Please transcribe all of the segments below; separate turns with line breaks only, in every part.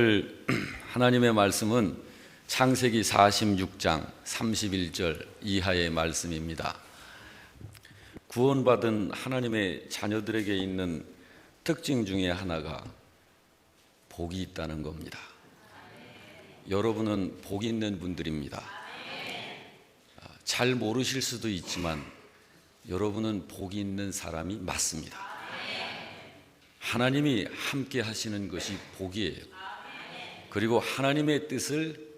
오늘 하나님의 말씀은 창세기 46장 31절 이하의 말씀입니다. 구원받은 하나님의 자녀들에게 있는 특징 중에 하나가 복이 있다는 겁니다. 여러분은 복 있는 분들입니다. 잘 모르실 수도 있지만 여러분은 복이 있는 사람이 맞습니다. 하나님이 함께 하시는 것이 복이에요. 그리고 하나님의 뜻을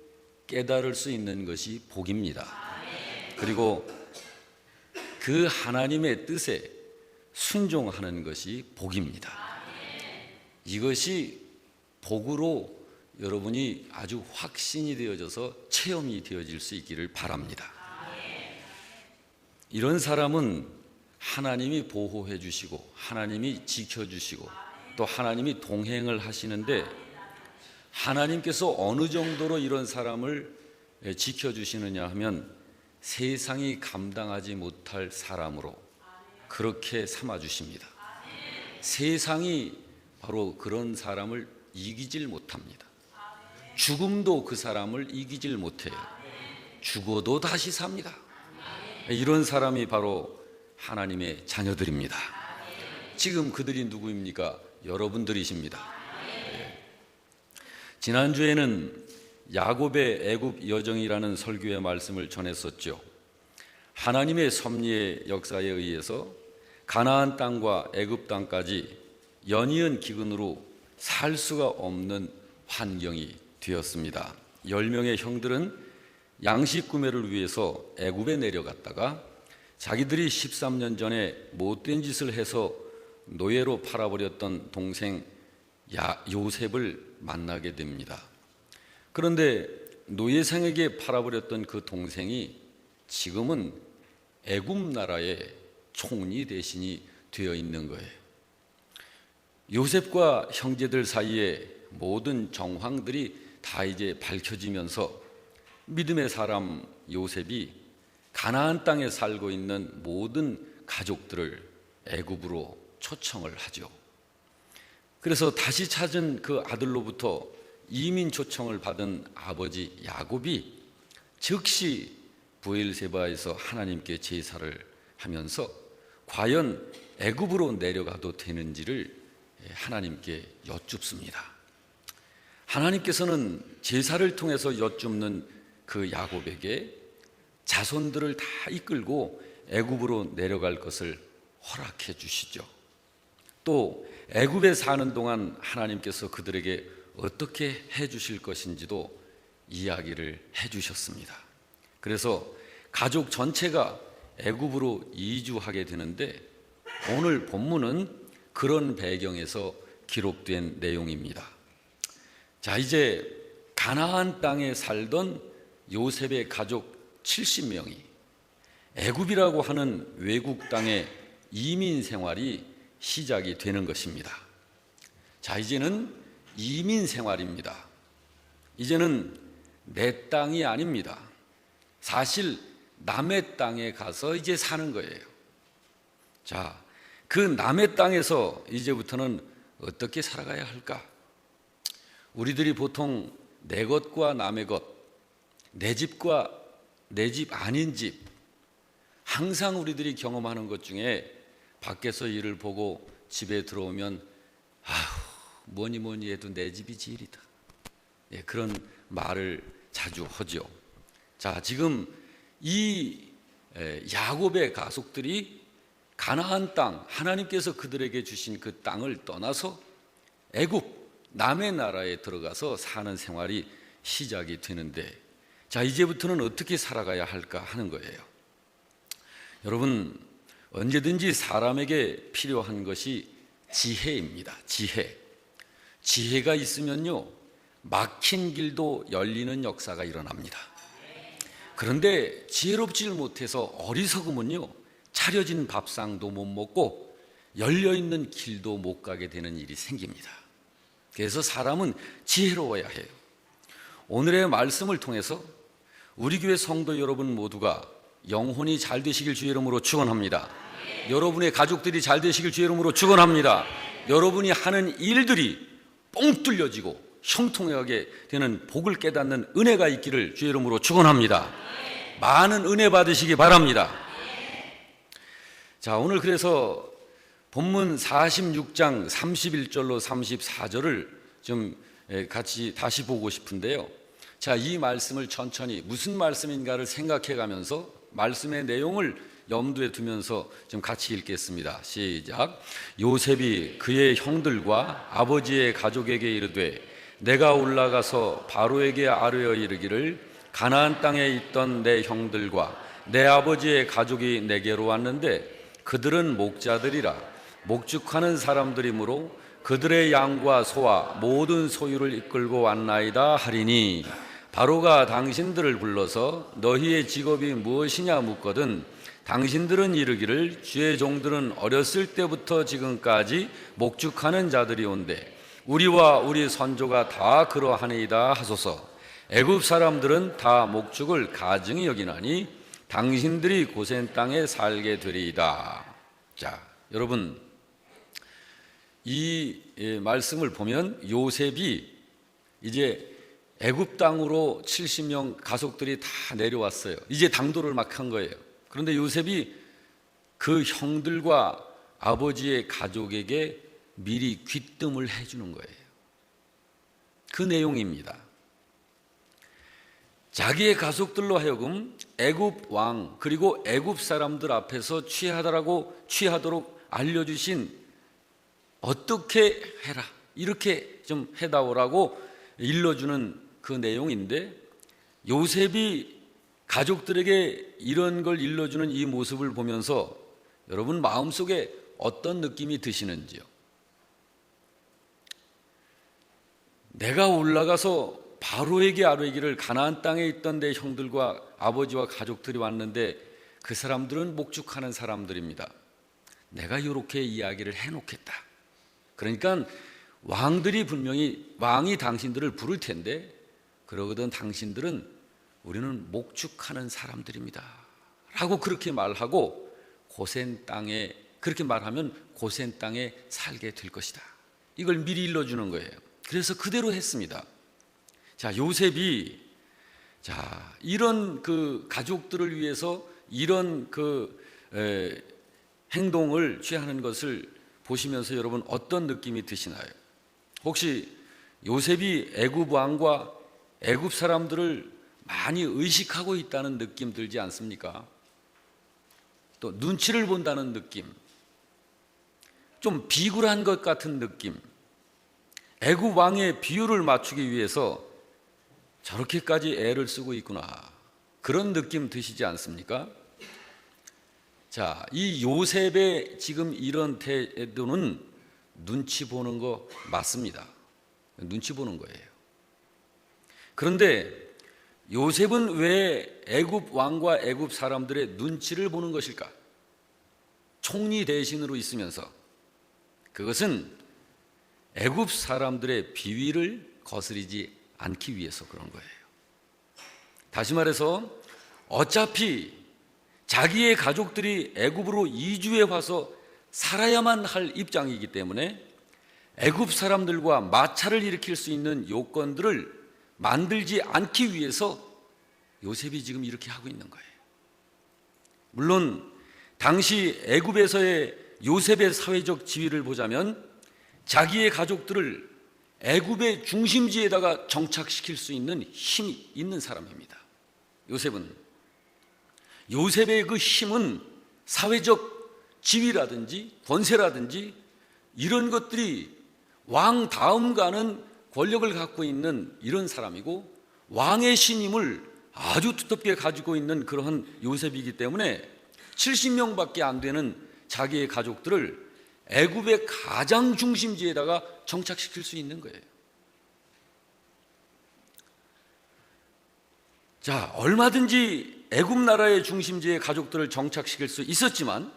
깨달을 수 있는 것이 복입니다. 그리고 그 하나님의 뜻에 순종하는 것이 복입니다. 이것이 복으로 여러분이 아주 확신이 되어져서 체험이 되어질 수 있기를 바랍니다. 이런 사람은 하나님이 보호해 주시고 하나님이 지켜주시고 또 하나님이 동행을 하시는데, 하나님께서 어느 정도로 이런 사람을 지켜주시느냐 하면 세상이 감당하지 못할 사람으로 그렇게 삼아주십니다. 세상이 바로 그런 사람을 이기질 못합니다. 죽음도 그 사람을 이기질 못해요. 죽어도 다시 삽니다. 이런 사람이 바로 하나님의 자녀들입니다. 지금 그들이 누구입니까? 여러분들이십니다. 지난주에는 야곱의 애굽 여정이라는 설교의 말씀을 전했었죠. 하나님의 섭리의 역사에 의해서 가나안 땅과 애굽 땅까지 연이은 기근으로 살 수가 없는 환경이 되었습니다. 10명의 형들은 양식 구매를 위해서 애굽에 내려갔다가 자기들이 13년 전에 못된 짓을 해서 노예로 팔아버렸던 동생 요셉을 만나게 됩니다. 그런데 노예상에게 팔아버렸던 그 동생이 지금은 애굽 나라의 총리 대신이 되어 있는 거예요. 요셉과 형제들 사이에 모든 정황들이 다 이제 밝혀지면서 믿음의 사람 요셉이 가나안 땅에 살고 있는 모든 가족들을 애굽으로 초청을 하죠. 그래서 다시 찾은 그 아들로부터 이민 초청을 받은 아버지 야곱이 즉시 브엘세바에서 하나님께 제사를 하면서 과연 애굽으로 내려가도 되는지를 하나님께 여쭙습니다. 하나님께서는 제사를 통해서 여쭙는 그 야곱에게 자손들을 다 이끌고 애굽으로 내려갈 것을 허락해 주시죠. 또 애굽에 사는 동안 하나님께서 그들에게 어떻게 해 주실 것인지도 이야기를 해 주셨습니다. 그래서 가족 전체가 애굽으로 이주하게 되는데, 오늘 본문은 그런 배경에서 기록된 내용입니다. 자, 이제 가나안 땅에 살던 요셉의 가족 70명이 애굽이라고 하는 외국 땅의 이민 생활이 시작이 되는 것입니다. 자, 이제는 이민 생활입니다. 이제는 내 땅이 아닙니다. 사실 남의 땅에 가서 이제 사는 거예요. 자, 그 남의 땅에서 이제부터는 어떻게 살아가야 할까? 우리들이 보통 내 것과 남의 것, 내 집과 내 집 아닌 집, 항상 우리들이 경험하는 것 중에 밖에서 일을 보고 집에 들어오면 뭐니 해도 내 집이 제일이다. 그런 말을 자주 하죠. 자, 지금 이 야곱의 가족들이 가나안 땅, 하나님께서 그들에게 주신 그 땅을 떠나서 애굽, 남의 나라에 들어가서 사는 생활이 시작이 되는데, 자, 이제부터는 어떻게 살아가야 할까 하는 거예요. 여러분, 언제든지 사람에게 필요한 것이 지혜입니다. 지혜가 있으면요, 막힌 길도 열리는 역사가 일어납니다. 그런데 지혜롭지를 못해서 어리석으면요, 차려진 밥상도 못 먹고 열려있는 길도 못 가게 되는 일이 생깁니다. 그래서 사람은 지혜로워야 해요. 오늘의 말씀을 통해서 우리 교회 성도 여러분 모두가 영혼이 잘 되시길 주의 이름으로 축원합니다. 여러분의 가족들이 잘 되시길 주의 이름으로 축원합니다. 여러분이 하는 일들이 뻥 뚫려지고 형통하게 되는 복을 깨닫는 은혜가 있기를 주의 이름으로 축원합니다. 많은 은혜 받으시기 바랍니다. 자, 오늘 그래서 본문 46장 31절로 34절을 좀 같이 다시 보고 싶은데요. 자, 이 말씀을 천천히 무슨 말씀인가를 생각해 가면서 말씀의 내용을 염두에 두면서 좀 같이 읽겠습니다. 시작. 요셉이 그의 형들과 아버지의 가족에게 이르되 내가 올라가서 바로에게 아뢰어 이르기를 가나안 땅에 있던 내 형들과 내 아버지의 가족이 내게로 왔는데 그들은 목자들이라 목축하는 사람들이므로 그들의 양과 소와 모든 소유를 이끌고 왔나이다 하리니 바로가 당신들을 불러서 너희의 직업이 무엇이냐 묻거든 당신들은 이르기를 주의 종들은 어렸을 때부터 지금까지 목축하는 자들이 온데 우리와 우리 선조가 다 그러하니이다 하소서. 애굽 사람들은 다 목축을 가증히 여기나니 당신들이 고센 땅에 살게 되리이다. 자, 여러분 이 말씀을 보면 요셉이 이제 애굽 땅으로 70명 가족들이 다 내려왔어요. 이제 당도를 막 한 거예요. 그런데 요셉이 그 형들과 아버지의 가족에게 미리 귀뜸을 해주는 거예요. 그 내용입니다. 자기의 가족들로 하여금 애굽 왕 그리고 애굽 사람들 앞에서 취하도록 알려주신 어떻게 해라 이렇게 좀 해다오라고 일러주는 그 내용인데 요셉이 가족들에게 이런 걸 일러주는 이 모습을 보면서 여러분 마음속에 어떤 느낌이 드시는지요? 내가 올라가서 바로에게 아뢰기를 가나안 땅에 있던 내 형들과 아버지와 가족들이 왔는데 그 사람들은 목축하는 사람들입니다. 내가 이렇게 이야기를 해놓겠다. 그러니까 왕들이 분명히 왕이 당신들을 부를 텐데 그러거든 당신들은 우리는 목축하는 사람들입니다 라고 그렇게 말하고 고센 땅에 그렇게 말하면 고센 땅에 살게 될 것이다. 이걸 미리 일러주는 거예요. 그래서 그대로 했습니다. 자, 요셉이 이런 그 가족들을 위해서 이런 행동을 취하는 것을 보시면서 여러분 어떤 느낌이 드시나요? 혹시 요셉이 애굽 왕과 애굽 사람들을 많이 의식하고 있다는 느낌 들지 않습니까? 또 눈치를 본다는 느낌, 좀 비굴한 것 같은 느낌, 애굽 왕의 비율을 맞추기 위해서 저렇게까지 애를 쓰고 있구나 그런 느낌 드시지 않습니까? 자, 이 요셉의 지금 이런 태도는 눈치 보는 거 맞습니다. 눈치 보는 거예요. 그런데 요셉은 왜 애굽 왕과 애굽 사람들의 눈치를 보는 것일까? 총리 대신으로 있으면서 그것은 애굽 사람들의 비위를 거스르지 않기 위해서 그런 거예요. 다시 말해서 어차피 자기의 가족들이 애굽으로 이주해 와서 살아야만 할 입장이기 때문에 애굽 사람들과 마찰을 일으킬 수 있는 요건들을 만들지 않기 위해서 요셉이 지금 이렇게 하고 있는 거예요. 물론 당시 애굽에서의 요셉의 사회적 지위를 보자면 자기의 가족들을 애굽의 중심지에다가 정착시킬 수 있는 힘이 있는 사람입니다. 요셉의 그 힘은 사회적 지위라든지 권세라든지 이런 것들이 왕 다음 가는 권력을 갖고 있는 이런 사람이고 왕의 신임을 아주 두텁게 가지고 있는 그러한 요셉이기 때문에 70명밖에 안 되는 자기의 가족들을 애굽의 가장 중심지에다가 정착시킬 수 있는 거예요. 자, 얼마든지 애굽 나라의 중심지에 가족들을 정착시킬 수 있었지만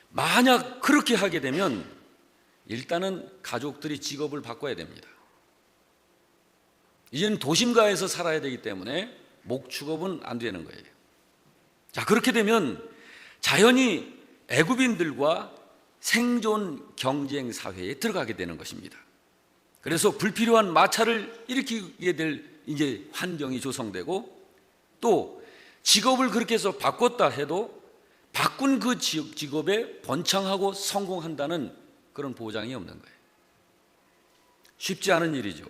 만약 그렇게 하게 되면 일단은 가족들이 직업을 바꿔야 됩니다. 이제는 도심가에서 살아야 되기 때문에 목축업은 안 되는 거예요. 자, 그렇게 되면 자연히 애굽인들과 생존 경쟁 사회에 들어가게 되는 것입니다. 그래서 불필요한 마찰을 일으키게 될 이제 환경이 조성되고, 또 직업을 그렇게 해서 바꿨다 해도 바꾼 그 직업에 번창하고 성공한다는 그런 보장이 없는 거예요. 쉽지 않은 일이죠.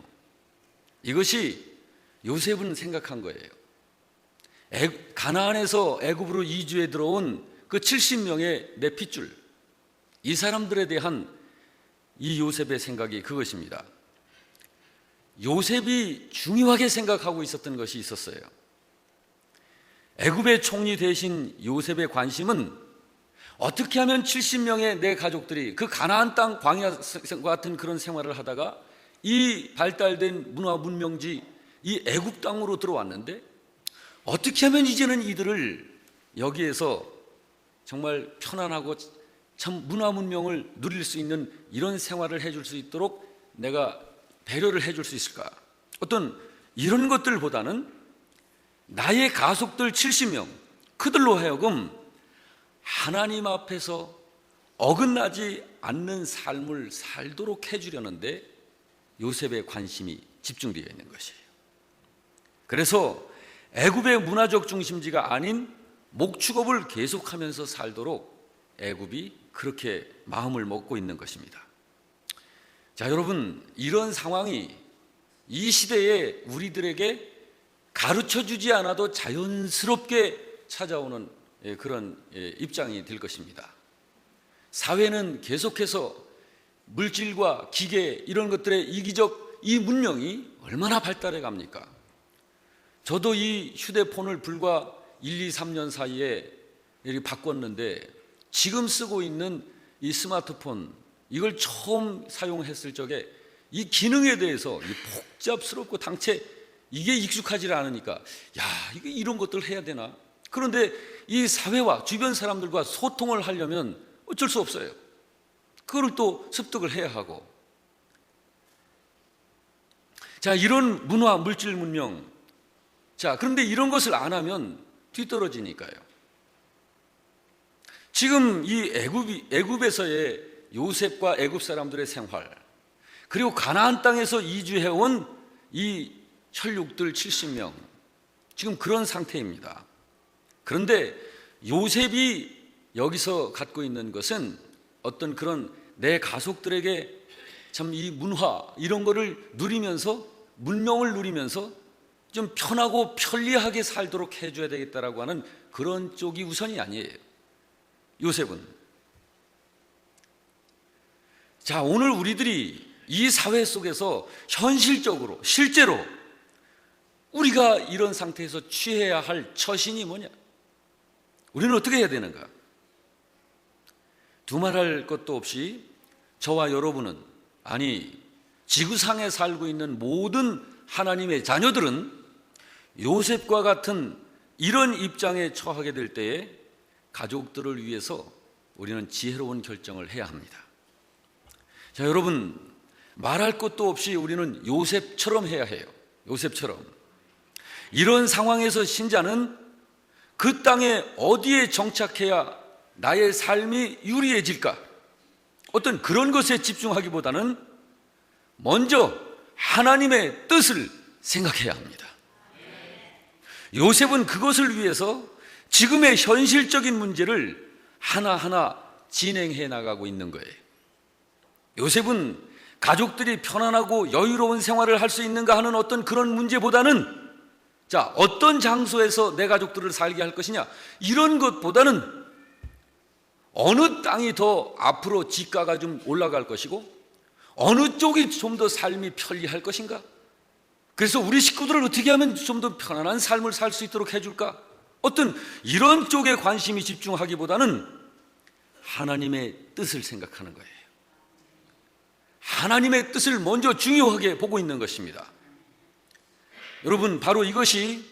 이것이 요셉은 생각한 거예요. 가나안에서 애굽으로 이주해 들어온 그 70명의 내 핏줄, 이 사람들에 대한 이 요셉의 생각이 그것입니다. 요셉이 중요하게 생각하고 있었던 것이 있었어요. 애굽의 총리 대신 요셉의 관심은 어떻게 하면 70명의 내 가족들이 그 가나안 땅 광야과 같은 그런 생활을 하다가 이 발달된 문화 문명지 이 애굽 땅으로 들어왔는데, 어떻게 하면 이제는 이들을 여기에서 정말 편안하고 참 문화 문명을 누릴 수 있는 이런 생활을 해줄 수 있도록 내가 배려를 해줄 수 있을까? 어떤 이런 것들보다는 나의 가족들 70명, 그들로 하여금 하나님 앞에서 어긋나지 않는 삶을 살도록 해주려는데 요셉의 관심이 집중되어 있는 것이에요. 그래서 애굽의 문화적 중심지가 아닌 목축업을 계속하면서 살도록 애굽이 그렇게 마음을 먹고 있는 것입니다. 자, 여러분, 이런 상황이 이 시대에 우리들에게 가르쳐주지 않아도 자연스럽게 찾아오는 그런 입장이 될 것입니다. 사회는 계속해서 물질과 기계 이런 것들의 이기적 이 문명이 얼마나 발달해 갑니까? 저도 이 휴대폰을 불과 1, 2, 3년 사이에 이렇게 바꿨는데, 지금 쓰고 있는 이 스마트폰, 이걸 처음 사용했을 적에 이 기능에 대해서 복잡스럽고 당체 이게 익숙하지 않으니까, 야, 이게 이런 것들 해야 되나? 그런데 이 사회와 주변 사람들과 소통을 하려면 어쩔 수 없어요. 그걸 또 습득을 해야 하고. 자, 이런 문화, 물질 문명. 자, 그런데 이런 것을 안 하면 뒤떨어지니까요. 지금 이 애굽에서의 요셉과 애굽 사람들의 생활, 그리고 가나안 땅에서 이주해온 이 혈육들 70명, 지금 그런 상태입니다. 그런데 요셉이 여기서 갖고 있는 것은 어떤 그런 내 가족들에게 참 이 문화 이런 거를 누리면서, 문명을 누리면서 좀 편하고 편리하게 살도록 해줘야 되겠다라고 하는 그런 쪽이 우선이 아니에요. 요셉은. 자, 오늘 우리들이 이 사회 속에서 현실적으로 실제로 우리가 이런 상태에서 취해야 할 처신이 뭐냐? 우리는 어떻게 해야 되는가? 두말할 것도 없이 저와 여러분은, 아니 지구상에 살고 있는 모든 하나님의 자녀들은 요셉과 같은 이런 입장에 처하게 될 때에 가족들을 위해서 우리는 지혜로운 결정을 해야 합니다. 자, 여러분, 말할 것도 없이 우리는 요셉처럼 해야 해요. 요셉처럼. 이런 상황에서 신자는 그 땅에 어디에 정착해야 나의 삶이 유리해질까? 어떤 그런 것에 집중하기보다는 먼저 하나님의 뜻을 생각해야 합니다. 요셉은 그것을 위해서 지금의 현실적인 문제를 하나하나 진행해 나가고 있는 거예요. 요셉은 가족들이 편안하고 여유로운 생활을 할 수 있는가 하는 어떤 그런 문제보다는, 자, 어떤 장소에서 내 가족들을 살게 할 것이냐, 이런 것보다는 어느 땅이 더 앞으로 지가가 좀 올라갈 것이고 어느 쪽이 좀 더 삶이 편리할 것인가, 그래서 우리 식구들을 어떻게 하면 좀 더 편안한 삶을 살 수 있도록 해줄까, 어떤 이런 쪽에 관심이 집중하기보다는 하나님의 뜻을 생각하는 거예요. 하나님의 뜻을 먼저 중요하게 보고 있는 것입니다. 여러분, 바로 이것이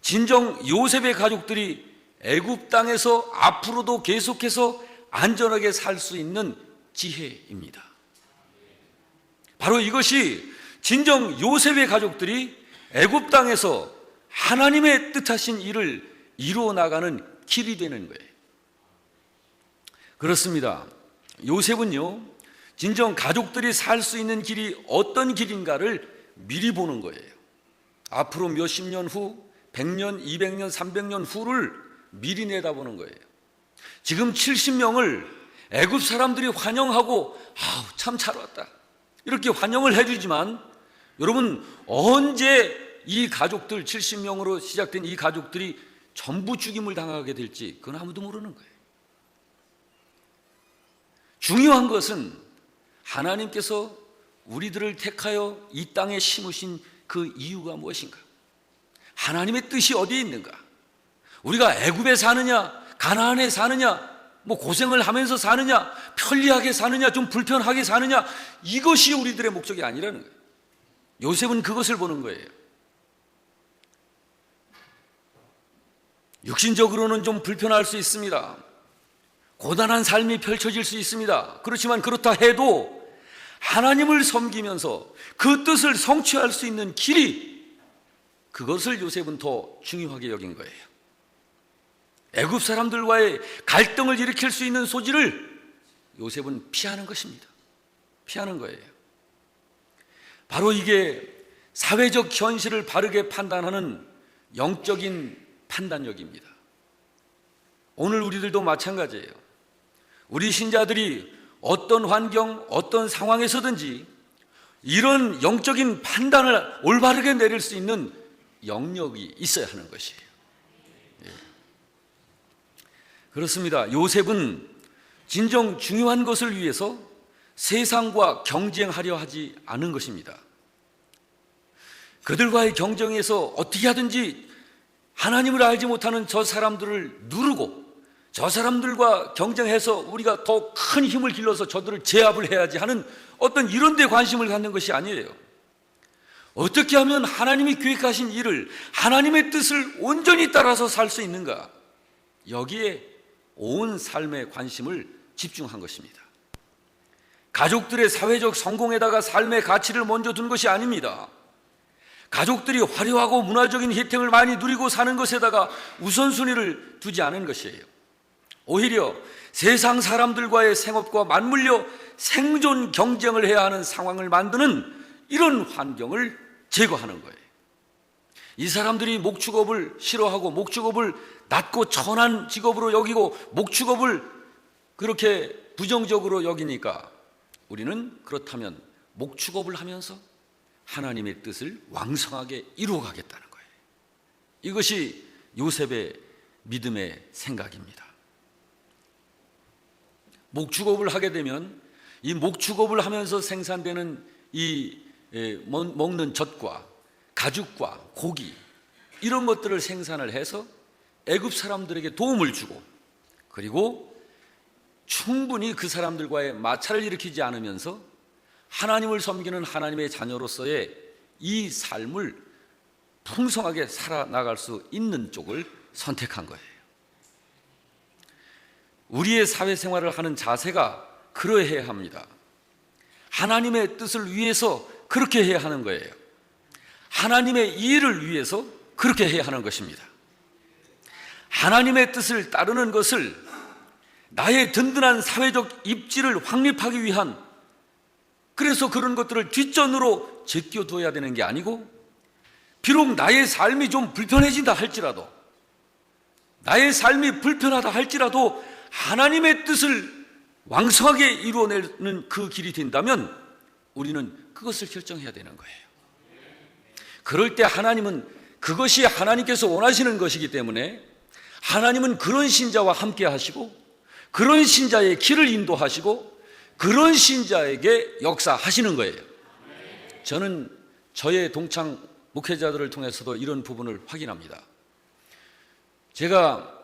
진정 요셉의 가족들이 애굽 땅에서 앞으로도 계속해서 안전하게 살 수 있는 지혜입니다. 바로 이것이 진정 요셉의 가족들이 애굽 땅에서 하나님의 뜻하신 일을 이루어 나가는 길이 되는 거예요. 그렇습니다. 요셉은요, 진정 가족들이 살 수 있는 길이 어떤 길인가를 미리 보는 거예요. 앞으로 몇십 년 후, 100년, 200년, 300년 후를 미리 내다보는 거예요. 지금 70명을 애굽 사람들이 환영하고 참 잘 왔다 이렇게 환영을 해주지만, 여러분 언제 이 가족들 70명으로 시작된 이 가족들이 전부 죽임을 당하게 될지 그건 아무도 모르는 거예요. 중요한 것은 하나님께서 우리들을 택하여 이 땅에 심으신 그 이유가 무엇인가? 하나님의 뜻이 어디에 있는가? 우리가 애굽에 사느냐, 가나안에 사느냐, 고생을 하면서 사느냐, 편리하게 사느냐, 좀 불편하게 사느냐, 이것이 우리들의 목적이 아니라는 거예요. 요셉은 그것을 보는 거예요. 육신적으로는 좀 불편할 수 있습니다. 고단한 삶이 펼쳐질 수 있습니다. 그렇지만 그렇다 해도 하나님을 섬기면서 그 뜻을 성취할 수 있는 길이, 그것을 요셉은 더 중요하게 여긴 거예요. 애굽 사람들과의 갈등을 일으킬 수 있는 소지를 요셉은 피하는 것입니다. 피하는 거예요. 바로 이게 사회적 현실을 바르게 판단하는 영적인 판단력입니다. 오늘 우리들도 마찬가지예요. 우리 신자들이 어떤 환경, 어떤 상황에서든지 이런 영적인 판단을 올바르게 내릴 수 있는 영역이 있어야 하는 것이에요. 그렇습니다. 요셉은 진정 중요한 것을 위해서 세상과 경쟁하려 하지 않은 것입니다. 그들과의 경쟁에서 어떻게 하든지 하나님을 알지 못하는 저 사람들을 누르고, 저 사람들과 경쟁해서 우리가 더 큰 힘을 길러서 저들을 제압을 해야지 하는 어떤 이런 데 관심을 갖는 것이 아니에요. 어떻게 하면 하나님이 계획하신 일을, 하나님의 뜻을 온전히 따라서 살 수 있는가, 여기에 온 삶의 관심을 집중한 것입니다. 가족들의 사회적 성공에다가 삶의 가치를 먼저 둔 것이 아닙니다. 가족들이 화려하고 문화적인 혜택을 많이 누리고 사는 것에다가 우선순위를 두지 않은 것이에요. 오히려 세상 사람들과의 생업과 맞물려 생존 경쟁을 해야 하는 상황을 만드는 이런 환경을 제거하는 거예요. 이 사람들이 목축업을 싫어하고 목축업을 낮고 천한 직업으로 여기고 목축업을 그렇게 부정적으로 여기니까 우리는 그렇다면 목축업을 하면서 하나님의 뜻을 왕성하게 이루어가겠다는 거예요. 이것이 요셉의 믿음의 생각입니다. 목축업을 하게 되면 이 목축업을 하면서 생산되는 이 먹는 젖과 가죽과 고기, 이런 것들을 생산을 해서 애굽 사람들에게 도움을 주고, 그리고 충분히 그 사람들과의 마찰을 일으키지 않으면서 하나님을 섬기는 하나님의 자녀로서의 이 삶을 풍성하게 살아나갈 수 있는 쪽을 선택한 거예요. 우리의 사회생활을 하는 자세가 그러해야 합니다. 하나님의 뜻을 위해서 그렇게 해야 하는 거예요. 하나님의 일을 위해서 그렇게 해야 하는 것입니다. 하나님의 뜻을 따르는 것을 나의 든든한 사회적 입지를 확립하기 위한, 그래서 그런 것들을 뒷전으로 제껴둬야 되는 게 아니고, 비록 나의 삶이 좀 불편해진다 할지라도, 나의 삶이 불편하다 할지라도 하나님의 뜻을 왕성하게 이루어내는 그 길이 된다면 우리는 그것을 결정해야 되는 거예요. 그럴 때 하나님은 그것이 하나님께서 원하시는 것이기 때문에 하나님은 그런 신자와 함께 하시고, 그런 신자의 길을 인도하시고, 그런 신자에게 역사하시는 거예요. 저는 저의 동창 목회자들을 통해서도 이런 부분을 확인합니다. 제가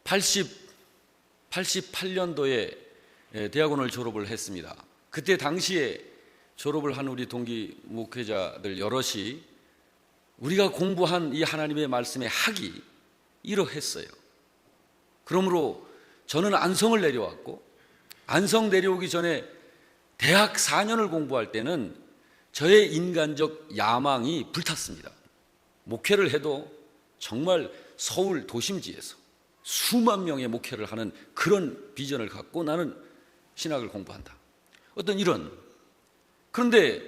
88년도에 대학원을 졸업을 했습니다. 그때 당시에 졸업을 한 우리 동기 목회자들 여럿이 우리가 공부한 이 하나님의 말씀의 학이 이러했어요. 그러므로 저는 안성을 내려왔고, 안성 내려오기 전에 대학 4년을 공부할 때는 저의 인간적 야망이 불탔습니다. 목회를 해도 정말 서울 도심지에서 수만 명의 목회를 하는 그런 비전을 갖고 나는 신학을 공부한다. 어떤 이런. 그런데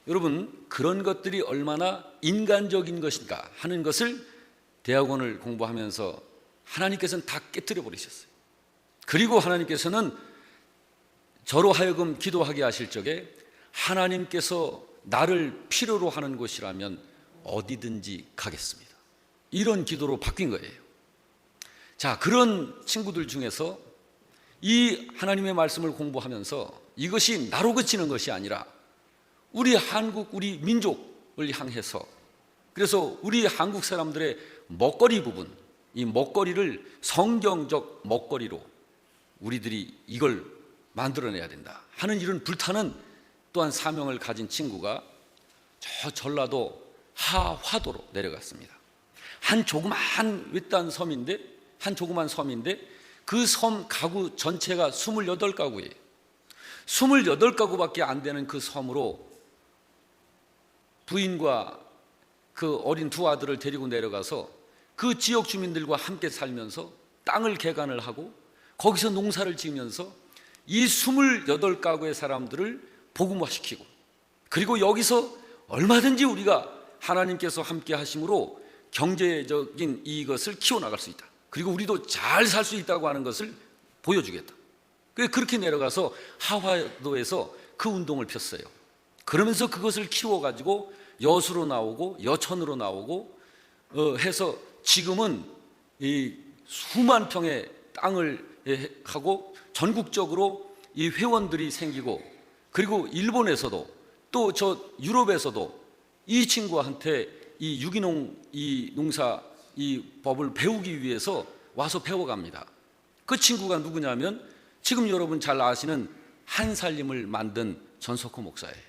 여러분, 그런 것들이 얼마나 인간적인 것인가 하는 것을 대학원을 공부하면서 하나님께서는 다 깨뜨려 버리셨어요. 그리고 하나님께서는 저로 하여금 기도하게 하실 적에 하나님께서 나를 필요로 하는 곳이라면 어디든지 가겠습니다. 이런 기도로 바뀐 거예요. 자, 그런 친구들 중에서 이 하나님의 말씀을 공부하면서 이것이 나로 그치는 것이 아니라 우리 한국, 우리 민족을 향해서, 그래서 우리 한국 사람들의 먹거리 부분, 이 먹거리를 성경적 먹거리로 우리들이 이걸 만들어내야 된다 하는 이런 불타는 또한 사명을 가진 친구가 저 전라도 하화도로 내려갔습니다. 한 조그만 외딴 섬인데, 한 조그만 섬인데 그 섬 가구 전체가 28가구예요. 28가구밖에 안 되는 그 섬으로 부인과 그 어린 두 아들을 데리고 내려가서 그 지역 주민들과 함께 살면서 땅을 개간을 하고 거기서 농사를 지으면서 이 28가구의 사람들을 복음화시키고, 그리고 여기서 얼마든지 우리가 하나님께서 함께 하심으로 경제적인 이것을 키워나갈 수 있다, 그리고 우리도 잘 살 수 있다고 하는 것을 보여주겠다. 그렇게 내려가서 하화도에서 그 운동을 폈어요. 그러면서 그것을 키워가지고 여수로 나오고 여천으로 나오고 해서 지금은 이 수만 평의 땅을 하고 전국적으로 이 회원들이 생기고, 그리고 일본에서도 또 저 유럽에서도 이 친구한테 이 유기농 이 농사 이 법을 배우기 위해서 와서 배워갑니다. 그 친구가 누구냐면 지금 여러분 잘 아시는 한살림을 만든 전석호 목사예요.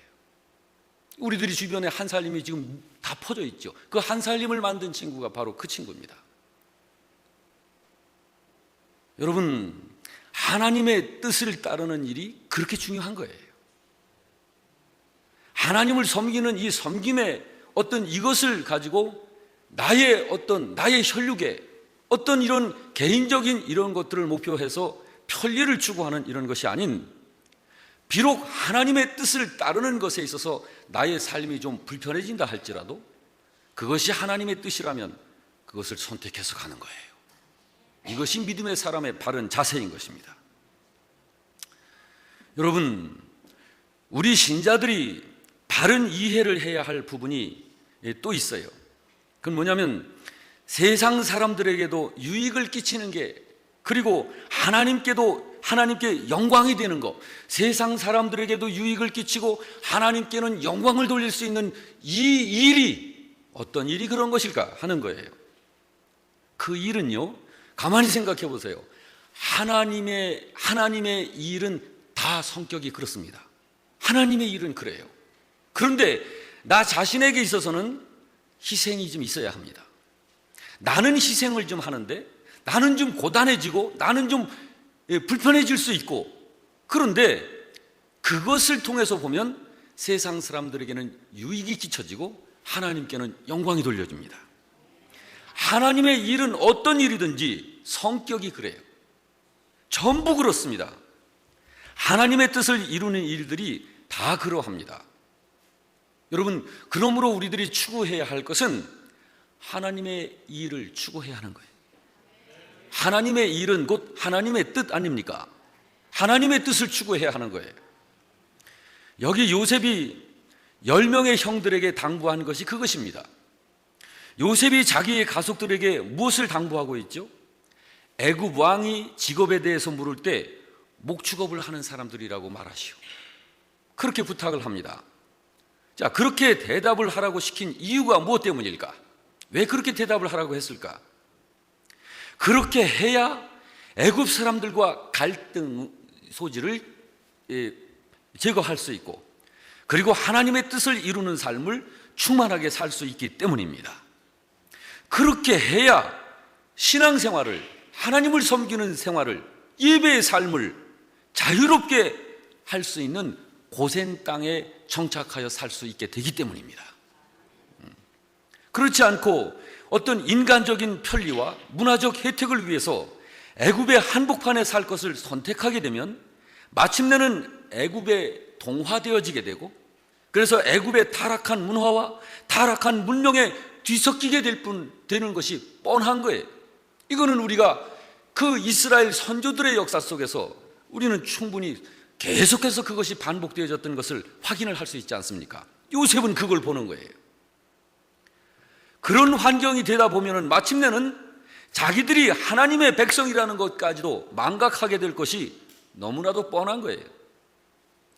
우리들이 주변에 한살림이 지금 다 퍼져 있죠. 그 한살림을 만든 친구가 바로 그 친구입니다. 여러분, 하나님의 뜻을 따르는 일이 그렇게 중요한 거예요. 하나님을 섬기는 이 섬김의 어떤 이것을 가지고 나의 혈육에 어떤 이런 개인적인 이런 것들을 목표해서 편리를 추구하는 이런 것이 아닌, 비록 하나님의 뜻을 따르는 것에 있어서 나의 삶이 좀 불편해진다 할지라도 그것이 하나님의 뜻이라면 그것을 선택해서 가는 거예요. 이것이 믿음의 사람의 바른 자세인 것입니다. 여러분, 우리 신자들이 바른 이해를 해야 할 부분이 또 있어요. 그건 뭐냐면 세상 사람들에게도 유익을 끼치는 게, 그리고 하나님께 영광이 되는 것, 세상 사람들에게도 유익을 끼치고 하나님께는 영광을 돌릴 수 있는 이 일이 어떤 일이 그런 것일까 하는 거예요. 그 일은요, 가만히 생각해 보세요. 하나님의 일은 다 성격이 그렇습니다. 하나님의 일은 그래요. 그런데 나 자신에게 있어서는 희생이 좀 있어야 합니다. 나는 희생을 좀 하는데 나는 좀 고단해지고 나는 좀 불편해질 수 있고, 그런데 그것을 통해서 보면 세상 사람들에게는 유익이 끼쳐지고 하나님께는 영광이 돌려집니다. 하나님의 일은 어떤 일이든지 성격이 그래요. 전부 그렇습니다. 하나님의 뜻을 이루는 일들이 다 그러합니다. 여러분, 그러므로 우리들이 추구해야 할 것은 하나님의 일을 추구해야 하는 거예요. 하나님의 일은 곧 하나님의 뜻 아닙니까? 하나님의 뜻을 추구해야 하는 거예요. 여기 요셉이 10명의 형들에게 당부한 것이 그것입니다. 요셉이 자기의 가족들에게 무엇을 당부하고 있죠? 애굽 왕이 직업에 대해서 물을 때 목축업을 하는 사람들이라고 말하시오. 그렇게 부탁을 합니다. 자, 그렇게 대답을 하라고 시킨 이유가 무엇 때문일까? 왜 그렇게 대답을 하라고 했을까? 그렇게 해야 애굽 사람들과 갈등 소지를 제거할 수 있고, 그리고 하나님의 뜻을 이루는 삶을 충만하게 살 수 있기 때문입니다. 그렇게 해야 신앙생활을, 하나님을 섬기는 생활을, 예배의 삶을 자유롭게 할 수 있는 고센 땅에 정착하여 살 수 있게 되기 때문입니다. 그렇지 않고 어떤 인간적인 편리와 문화적 혜택을 위해서 애굽의 한복판에 살 것을 선택하게 되면 마침내는 애굽에 동화되어지게 되고, 그래서 애굽의 타락한 문화와 타락한 문명에 뒤섞이게 되는 것이 뻔한 거예요. 이거는 우리가 그 이스라엘 선조들의 역사 속에서 우리는 충분히 계속해서 그것이 반복되어졌던 것을 확인을 할 수 있지 않습니까? 요셉은 그걸 보는 거예요. 그런 환경이 되다 보면은 마침내는 자기들이 하나님의 백성이라는 것까지도 망각하게 될 것이 너무나도 뻔한 거예요.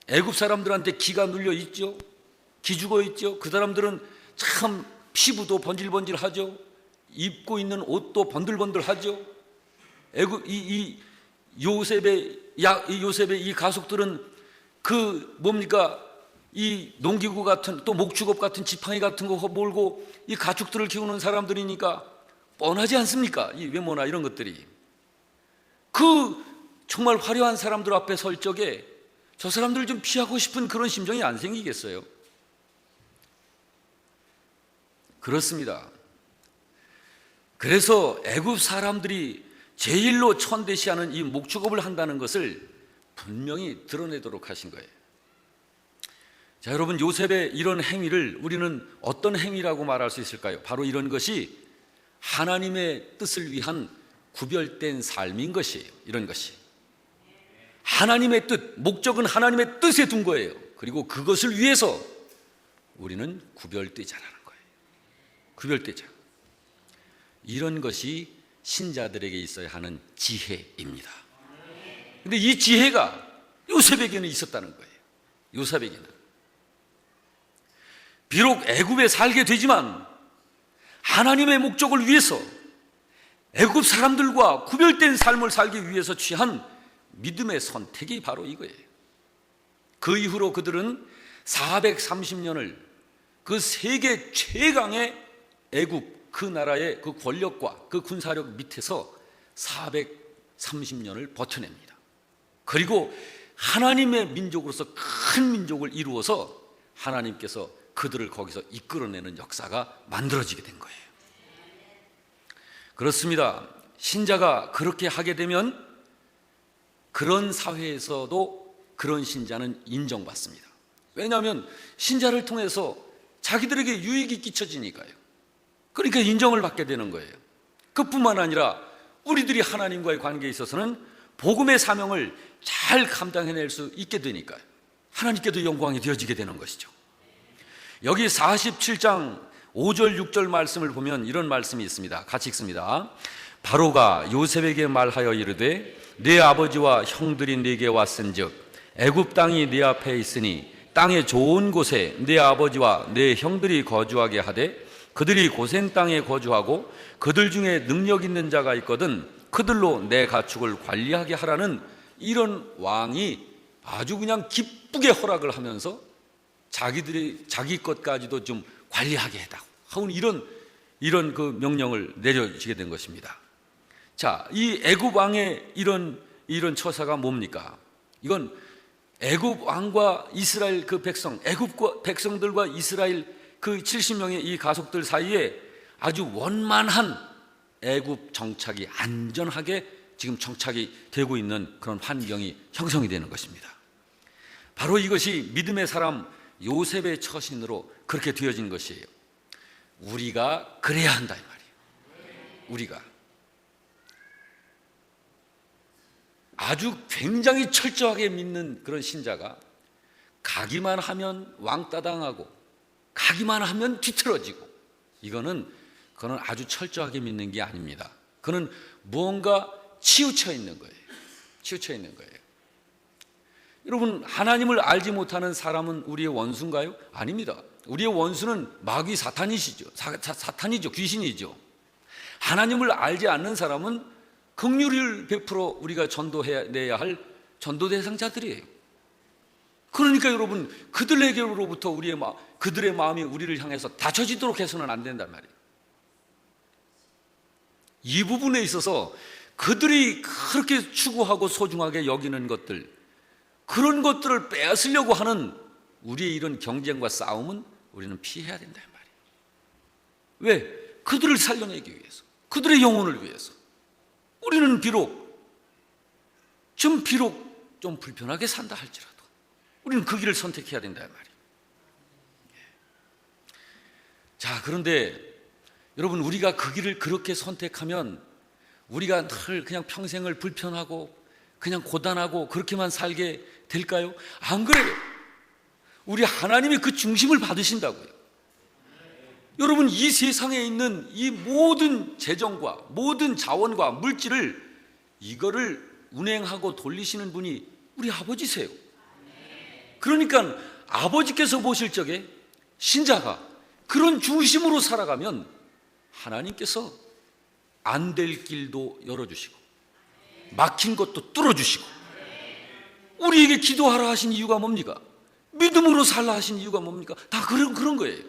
애굽 사람들한테 기가 눌려 있죠. 기죽어 있죠. 그 사람들은 참 피부도 번질번질하죠. 입고 있는 옷도 번들번들하죠. 요셉의 이 가족들은 이 농기구 같은, 또 목축업 같은 지팡이 같은 거 몰고 이 가축들을 키우는 사람들이니까 뻔하지 않습니까? 이 외모나 이런 것들이. 정말 화려한 사람들 앞에 설 적에 저 사람들을 좀 피하고 싶은 그런 심정이 안 생기겠어요? 그렇습니다. 그래서 애굽 사람들이 제일로 천대시하는 이 목축업을 한다는 것을 분명히 드러내도록 하신 거예요. 자, 여러분, 요셉의 이런 행위를 우리는 어떤 행위라고 말할 수 있을까요? 바로 이런 것이 하나님의 뜻을 위한 구별된 삶인 것이에요. 이런 것이 하나님의 뜻, 목적은 하나님의 뜻에 둔 거예요. 그리고 그것을 위해서 우리는 구별되자라는 거예요. 구별되자. 이런 것이 신자들에게 있어야 하는 지혜입니다. 근데 이 지혜가 요셉에게는 있었다는 거예요. 요셉에게는. 비록 애굽에 살게 되지만 하나님의 목적을 위해서 애굽 사람들과 구별된 삶을 살기 위해서 취한 믿음의 선택이 바로 이거예요. 그 이후로 그들은 430년을 그 세계 최강의 애굽, 그 나라의 그 권력과 그 군사력 밑에서 430년을 버텨냅니다. 그리고 하나님의 민족으로서 큰 민족을 이루어서 하나님께서 그들을 거기서 이끌어내는 역사가 만들어지게 된 거예요. 그렇습니다. 신자가 그렇게 하게 되면 그런 사회에서도 그런 신자는 인정받습니다. 왜냐하면 신자를 통해서 자기들에게 유익이 끼쳐지니까요. 그러니까 인정을 받게 되는 거예요. 그뿐만 아니라 우리들이 하나님과의 관계에 있어서는 복음의 사명을 잘 감당해낼 수 있게 되니까요. 하나님께도 영광이 되어지게 되는 것이죠. 여기 47장 5절 6절 말씀을 보면 이런 말씀이 있습니다. 같이 읽습니다. 바로가 요셉에게 말하여 이르되 네 아버지와 형들이 네게 왔은즉 애굽 땅이 네 앞에 있으니 땅의 좋은 곳에 네 아버지와 네 형들이 거주하게 하되 그들이 고센 땅에 거주하고 그들 중에 능력 있는 자가 있거든 그들로 내 가축을 관리하게 하라는 이런 왕이 아주 그냥 기쁘게 허락을 하면서 자기 것까지도 좀 관리하게 해달라고 하는 이런 그 명령을 내려지게 된 것입니다. 자, 이 애굽 왕의 이런 처사가 뭡니까? 이건 애굽 왕과 이스라엘 그 백성, 애굽 백성들과 이스라엘 그 70명의 이 가족들 사이에 아주 원만한 애굽 정착이 안전하게 지금 정착이 되고 있는 그런 환경이 형성이 되는 것입니다. 바로 이것이 믿음의 사람 요셉의 처신으로 그렇게 되어진 것이에요. 우리가 그래야 한다 이 말이에요. 우리가 아주 굉장히 철저하게 믿는 그런 신자가 가기만 하면 왕따 당하고 가기만 하면 뒤틀어지고 그거는 아주 철저하게 믿는 게 아닙니다. 그는 무언가 치우쳐 있는 거예요. 치우쳐 있는 거예요. 여러분, 하나님을 알지 못하는 사람은 우리의 원수인가요? 아닙니다. 우리의 원수는 마귀 사탄이시죠. 사탄이죠. 귀신이죠. 하나님을 알지 않는 사람은 긍휼을 베풀어 우리가 전도해내야 할 전도 대상자들이에요. 그러니까 여러분, 그들에게로부터 그들의 마음이 우리를 향해서 닫혀지도록 해서는 안 된단 말이에요. 이 부분에 있어서 그들이 그렇게 추구하고 소중하게 여기는 것들, 그런 것들을 빼앗으려고 하는 우리의 이런 경쟁과 싸움은 우리는 피해야 된다 말이에요. 왜? 그들을 살려내기 위해서, 그들의 영혼을 위해서. 우리는 비록 좀 비록 좀 불편하게 산다 할지라도 우리는 그 길을 선택해야 된다 말이에요. 자, 그런데 여러분, 우리가 그 길을 그렇게 선택하면 우리가 늘 그냥 평생을 불편하고 그냥 고단하고 그렇게만 살게 될까요? 안 그래요. 우리 하나님이 그 중심을 받으신다고요. 여러분, 이 세상에 있는 이 모든 재정과 모든 자원과 물질을 이거를 운행하고 돌리시는 분이 우리 아버지세요. 그러니까 아버지께서 보실 적에 신자가 그런 중심으로 살아가면 하나님께서 안 될 길도 열어주시고 막힌 것도 뚫어주시고, 우리에게 기도하라 하신 이유가 뭡니까? 믿음으로 살라 하신 이유가 뭡니까? 다 그런 거예요.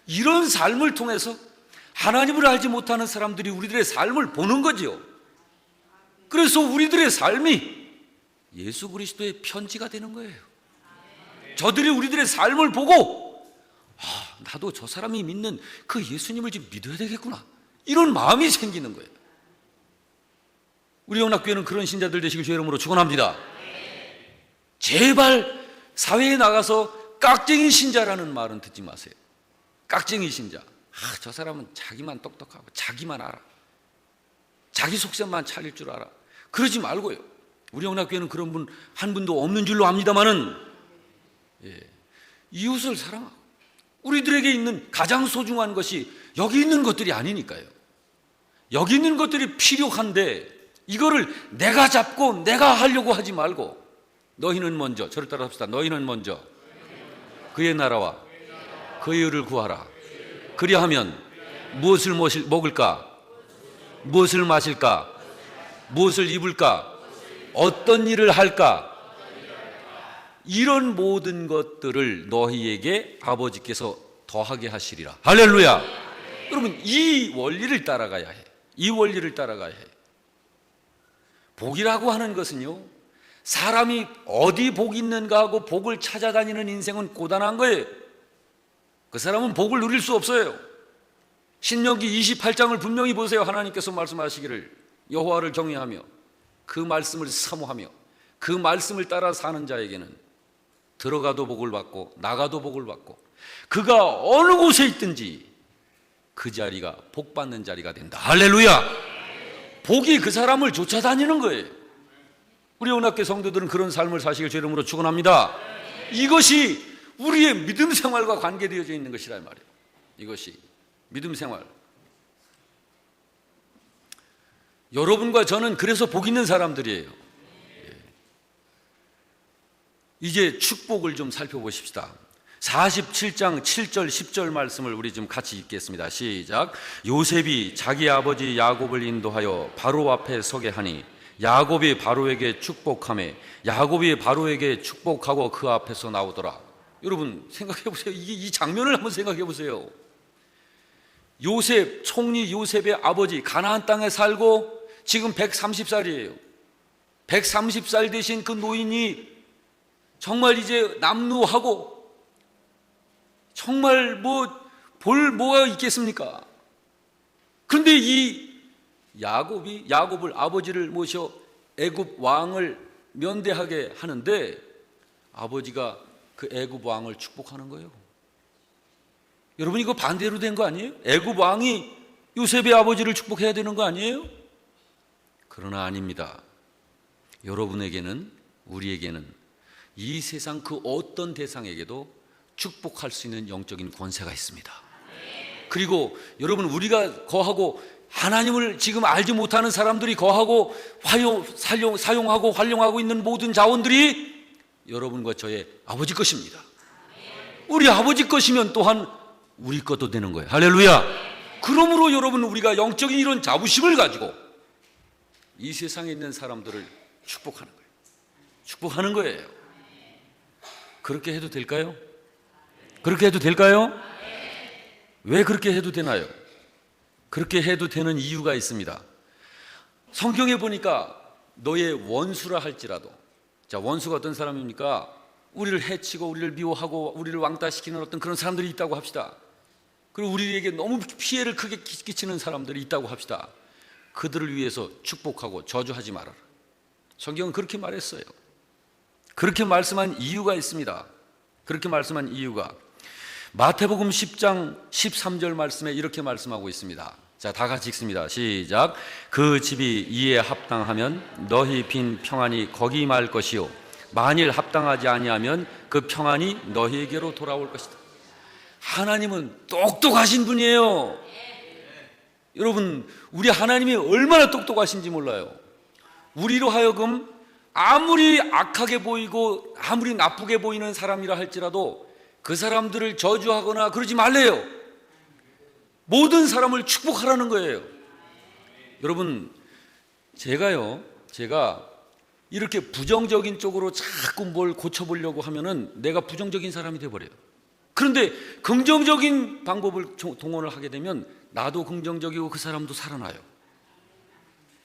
이런 삶을 통해서 하나님을 알지 못하는 사람들이 우리들의 삶을 보는 거지요. 그래서 우리들의 삶이 예수 그리스도의 편지가 되는 거예요. 저들이 우리들의 삶을 보고 나도 저 사람이 믿는 그 예수님을 좀 믿어야 되겠구나, 이런 마음이 생기는 거예요. 우리 영락교회는 그런 신자들 되시길 주의 이름으로 축원합니다. 제발 사회에 나가서 깍쟁이 신자라는 말은 듣지 마세요. 깍쟁이 신자, 저 사람은 자기만 똑똑하고 자기만 알아, 자기 속셈만 차릴 줄 알아, 그러지 말고요. 우리 영락교회는 그런 분 한 분도 없는 줄로 압니다마는, 이웃을 사랑하고 우리들에게 있는 가장 소중한 것이 여기 있는 것들이 아니니까요. 여기 있는 것들이 필요한데 이거를 내가 잡고 내가 하려고 하지 말고, 너희는 먼저, 저를 따라 합시다. 너희는 먼저 그의 나라와 그의 의를 구하라. 그리하면 무엇을 먹을까? 무엇을 마실까? 무엇을 입을까? 어떤 일을 할까? 이런 모든 것들을 너희에게 아버지께서 더하게 하시리라. 할렐루야. 여러분, 이 원리를 따라가야 해. 이 원리를 따라가야 해. 복이라고 하는 것은요, 사람이 어디 복이 있는가 하고 복을 찾아다니는 인생은 고단한 거예요. 그 사람은 복을 누릴 수 없어요. 신명기 28장을 분명히 보세요. 하나님께서 말씀하시기를, 여호와를 경외하며 그 말씀을 사모하며 그 말씀을 따라 사는 자에게는 들어가도 복을 받고 나가도 복을 받고 그가 어느 곳에 있든지 그 자리가 복 받는 자리가 된다. 할렐루야. 복이 그 사람을 쫓아다니는 거예요. 우리 영락교회 성도들은 그런 삶을 사시길 주의 이름으로 축원합니다. 이것이 우리의 믿음 생활과 관계되어져 있는 것이란 말이에요. 이것이 믿음 생활. 여러분과 저는 그래서 복 있는 사람들이에요. 이제 축복을 좀 살펴보십시다. 47장 7절 10절 말씀을 우리 좀 같이 읽겠습니다. 시작. 요셉이 자기 아버지 야곱을 인도하여 바로 앞에 서게 하니 야곱이 바로에게 축복하며 야곱이 바로에게 축복하고 그 앞에서 나오더라. 여러분 생각해 보세요. 이 장면을 한번 생각해 보세요. 요셉, 총리 요셉의 아버지, 가나안 땅에 살고 지금 130살이에요. 130살 되신 그 노인이 정말 이제 남루하고 정말 뭐가 있겠습니까? 그런데 이 야곱을 아버지를 모셔 애굽 왕을 면대하게 하는데 아버지가 그 애굽 왕을 축복하는 거예요. 여러분, 이거 반대로 된 거 아니에요? 애굽 왕이 요셉의 아버지를 축복해야 되는 거 아니에요? 그러나 아닙니다. 여러분에게는, 우리에게는 이 세상 그 어떤 대상에게도 축복할 수 있는 영적인 권세가 있습니다. 그리고 여러분, 우리가 거하고 하나님을 지금 알지 못하는 사람들이 거하고 사용하고 활용하고 있는 모든 자원들이 여러분과 저의 아버지 것입니다. 우리 아버지 것이면 또한 우리 것도 되는 거예요. 할렐루야. 그러므로 여러분, 우리가 영적인 이런 자부심을 가지고 이 세상에 있는 사람들을 축복하는 거예요. 축복하는 거예요. 그렇게 해도 될까요? 그렇게 해도 될까요? 왜 그렇게 해도 되나요? 그렇게 해도 되는 이유가 있습니다. 성경에 보니까 너의 원수라 할지라도, 자, 원수가 어떤 사람입니까? 우리를 해치고 우리를 미워하고 우리를 왕따시키는 어떤 그런 사람들이 있다고 합시다. 그리고 우리에게 너무 피해를 크게 끼치는 사람들이 있다고 합시다. 그들을 위해서 축복하고 저주하지 말아라. 성경은 그렇게 말했어요. 그렇게 말씀한 이유가 있습니다. 그렇게 말씀한 이유가 마태복음 10장 13절 말씀에 이렇게 말씀하고 있습니다. 자, 다 같이 읽습니다. 시작. 그 집이 이에 합당하면 너희 빈 평안이 거기 말 것이요 만일 합당하지 아니하면 그 평안이 너희에게로 돌아올 것이다. 하나님은 똑똑하신 분이에요. 여러분, 우리 하나님이 얼마나 똑똑하신지 몰라요. 우리로 하여금 아무리 악하게 보이고 아무리 나쁘게 보이는 사람이라 할지라도 그 사람들을 저주하거나 그러지 말래요. 모든 사람을 축복하라는 거예요. 여러분, 제가 이렇게 부정적인 쪽으로 자꾸 뭘 고쳐보려고 하면은 내가 부정적인 사람이 돼버려요. 그런데 긍정적인 방법을 동원을 하게 되면 나도 긍정적이고 그 사람도 살아나요.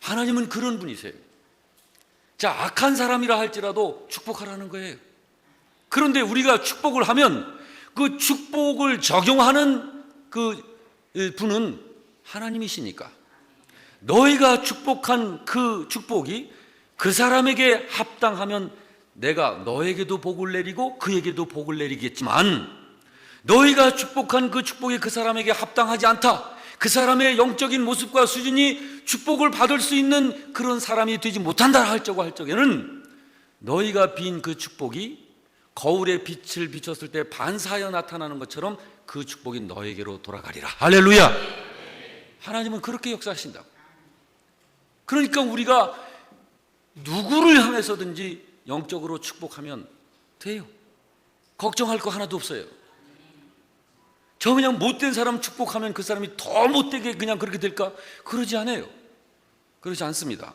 하나님은 그런 분이세요. 자, 악한 사람이라 할지라도 축복하라는 거예요. 그런데 우리가 축복을 하면 그 축복을 적용하는 그 분은 하나님이시니까 너희가 축복한 그 축복이 그 사람에게 합당하면 내가 너에게도 복을 내리고 그에게도 복을 내리겠지만 너희가 축복한 그 축복이 그 사람에게 합당하지 않다, 그 사람의 영적인 모습과 수준이 축복을 받을 수 있는 그런 사람이 되지 못한다 할 적에는 너희가 빈 그 축복이 거울에 빛을 비췄을 때 반사하여 나타나는 것처럼 그 축복이 너에게로 돌아가리라. 할렐루야. 하나님은 그렇게 역사하신다고. 그러니까 우리가 누구를 향해서든지 영적으로 축복하면 돼요. 걱정할 거 하나도 없어요. 저 그냥 못된 사람 축복하면 그 사람이 더 못되게 그냥 그렇게 될까? 그러지 않아요. 그러지 않습니다.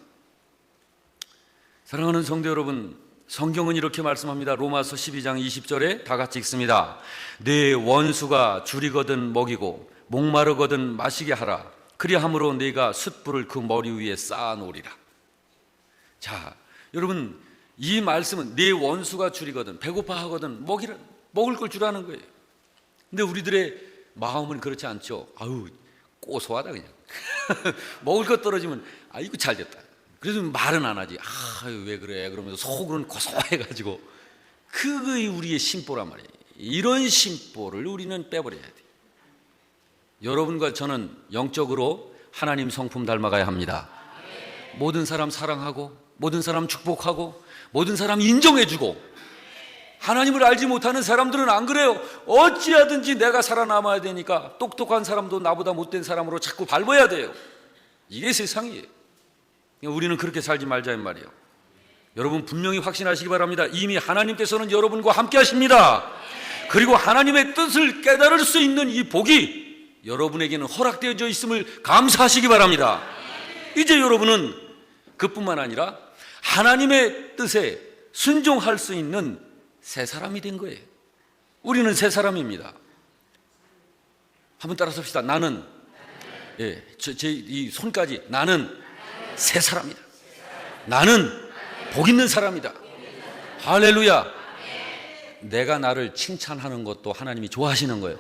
사랑하는 성도 여러분, 성경은 이렇게 말씀합니다. 로마서 12장 20절에 다 같이 읽습니다. 내 원수가 줄이거든 먹이고 목마르거든 마시게 하라. 그리함으로 네가 숯불을 그 머리 위에 쌓아놓으리라. 자, 여러분, 이 말씀은 네 원수가 줄이거든 배고파하거든 먹을 걸 주라는 거예요. 근데 우리들의 마음은 그렇지 않죠. 아유, 고소하다 그냥. 먹을 것 떨어지면 아이고 잘 됐다. 그래서 말은 안 하지. 아유, 왜 그래? 그러면서 속으로는 고소해가지고. 그게 우리의 심보란 말이에요. 이런 심보를 우리는 빼버려야 돼요. 여러분과 저는 영적으로 하나님 성품 닮아가야 합니다. 모든 사람 사랑하고 모든 사람 축복하고 모든 사람 인정해주고. 하나님을 알지 못하는 사람들은 안 그래요. 어찌하든지 내가 살아남아야 되니까 똑똑한 사람도 나보다 못된 사람으로 자꾸 밟아야 돼요. 이게 세상이에요. 우리는 그렇게 살지 말자 이 말이에요. 여러분 분명히 확신하시기 바랍니다. 이미 하나님께서는 여러분과 함께 하십니다. 그리고 하나님의 뜻을 깨달을 수 있는 이 복이 여러분에게는 허락되어져 있음을 감사하시기 바랍니다. 이제 여러분은 그뿐만 아니라 하나님의 뜻에 순종할 수 있는 새 사람이 된 거예요. 우리는 새 사람입니다. 한번 따라서 합시다. 나는, 제 이 손까지, 나는 새 사람이다. 나는 복 있는 사람이다. 할렐루야. 내가 나를 칭찬하는 것도 하나님이 좋아하시는 거예요.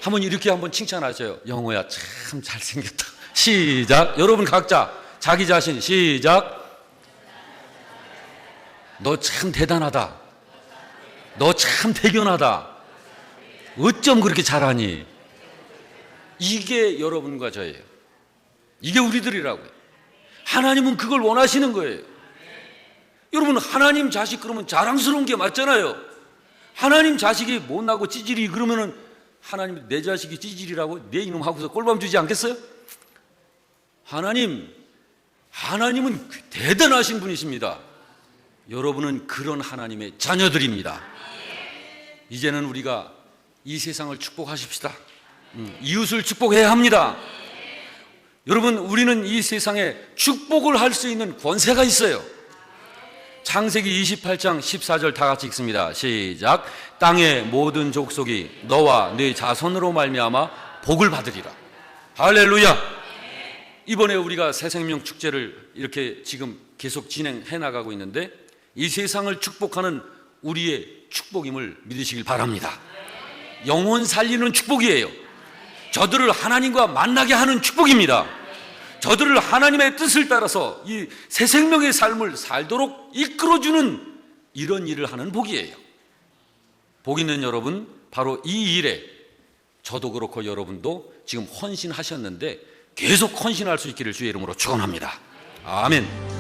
한번 이렇게 한번 칭찬하셔요. 영호야, 참 잘생겼다. 시작. 여러분 각자 자기 자신 시작. 너 참 대단하다. 너 참 대견하다. 어쩜 그렇게 잘하니? 이게 여러분과 저예요. 이게 우리들이라고요. 하나님은 그걸 원하시는 거예요. 여러분, 하나님 자식 그러면 자랑스러운 게 맞잖아요. 하나님 자식이 못나고 찌질이 그러면은 하나님 내 자식이 찌질이라고 내 이놈 하고서 꼴밤 주지 않겠어요? 하나님은 대단하신 분이십니다. 여러분은 그런 하나님의 자녀들입니다. 이제는 우리가 이 세상을 축복하십시다. 이웃을 축복해야 합니다. 여러분, 우리는 이 세상에 축복을 할 수 있는 권세가 있어요. 창세기 28장 14절 다 같이 읽습니다. 시작. 땅의 모든 족속이 너와 네 자손으로 말미암아 복을 받으리라. 할렐루야. 이번에 우리가 새생명 축제를 이렇게 지금 계속 진행해 나가고 있는데 이 세상을 축복하는 우리의 축복임을 믿으시길 바랍니다. 영혼 살리는 축복이에요. 저들을 하나님과 만나게 하는 축복입니다. 저들을 하나님의 뜻을 따라서 이 새 생명의 삶을 살도록 이끌어주는 이런 일을 하는 복이에요. 복 있는 여러분, 바로 이 일에 저도 그렇고 여러분도 지금 헌신하셨는데 계속 헌신할 수 있기를 주의 이름으로 축원합니다. 아멘.